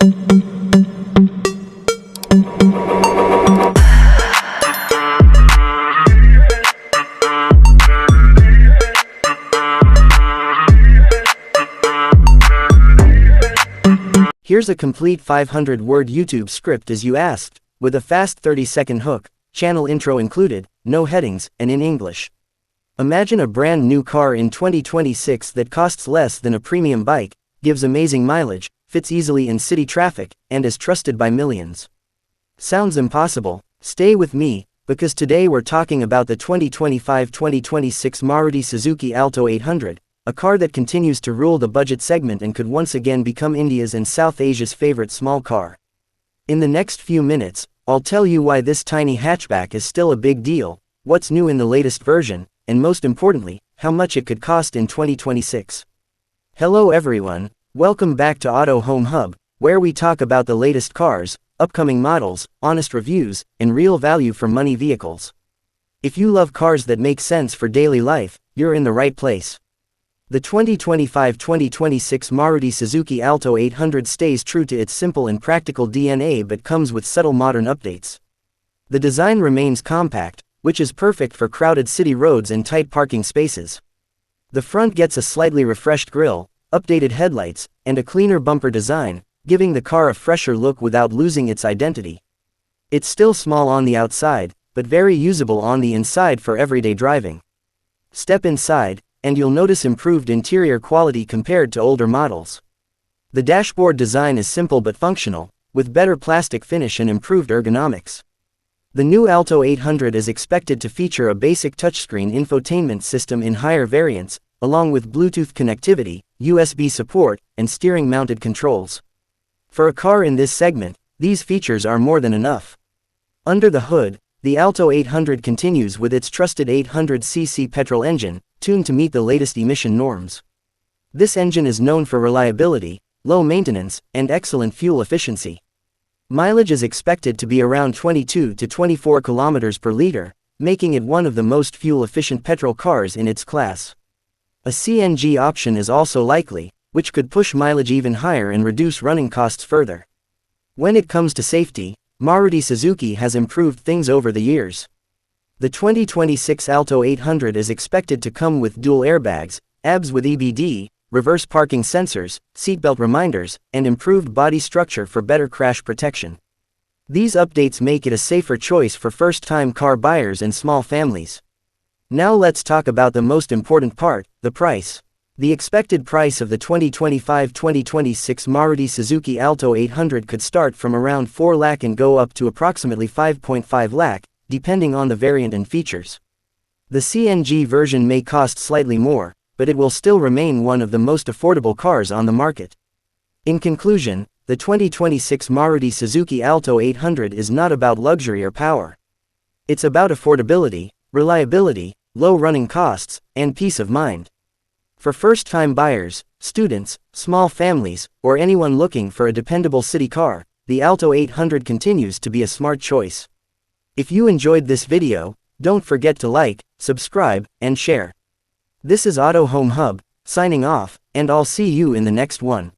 Here's a complete 500-word YouTube script as you asked, with a fast 30-second hook, channel intro included, no headings, and in English. Imagine a brand new car in 2026 that costs less than a premium bike, gives amazing mileage, fits easily in city traffic, and is trusted by millions. Sounds impossible? Stay with me, because today we're talking about the 2025-2026 Maruti Suzuki Alto 800, a car that continues to rule the budget segment and could once again become India's and South Asia's favorite small car. In the next few minutes, I'll tell you why this tiny hatchback is still a big deal, what's new in the latest version, and most importantly, how much it could cost in 2026. Hello everyone, welcome back to Auto Home Hub, where we talk about the latest cars, upcoming models, honest reviews, and real value for money vehicles. If you love cars that make sense for daily life, you're in the right place. The 2025-2026 Maruti Suzuki Alto 800 stays true to its simple and practical DNA but comes with subtle modern updates. The design remains compact, which is perfect for crowded city roads and tight parking spaces. The front gets a slightly refreshed grille, updated headlights, and a cleaner bumper design, giving the car a fresher look without losing its identity. It's still small on the outside, but very usable on the inside for everyday driving. Step inside, and you'll notice improved interior quality compared to older models. The dashboard design is simple but functional, with better plastic finish and improved ergonomics. The new Alto 800 is expected to feature a basic touchscreen infotainment system in higher variants, along with Bluetooth connectivity, USB support, and steering-mounted controls. For a car in this segment, these features are more than enough. Under the hood, the Alto 800 continues with its trusted 800cc petrol engine, tuned to meet the latest emission norms. This engine is known for reliability, low maintenance, and excellent fuel efficiency. Mileage is expected to be around 22 to 24 kilometers per liter, making it one of the most fuel-efficient petrol cars in its class. A CNG option is also likely, which could push mileage even higher and reduce running costs further. When it comes to safety, Maruti Suzuki has improved things over the years. The 2026 Alto 800 is expected to come with dual airbags, ABS with EBD, reverse parking sensors, seatbelt reminders, and improved body structure for better crash protection. These updates make it a safer choice for first-time car buyers and small families. Now let's talk about the most important part, the price. The expected price of the 2025-2026 Maruti Suzuki Alto 800 could start from around 4 lakh and go up to approximately 5.5 lakh, depending on the variant and features. The CNG version may cost slightly more, but it will still remain one of the most affordable cars on the market. In conclusion, the 2026 Maruti Suzuki Alto 800 is not about luxury or power. It's about affordability, reliability, low running costs, and peace of mind. For first-time buyers, students, small families, or anyone looking for a dependable city car, the Alto 800 continues to be a smart choice. If you enjoyed this video, don't forget to like, subscribe, and share. This is Auto Home Hub, signing off, and I'll see you in the next one.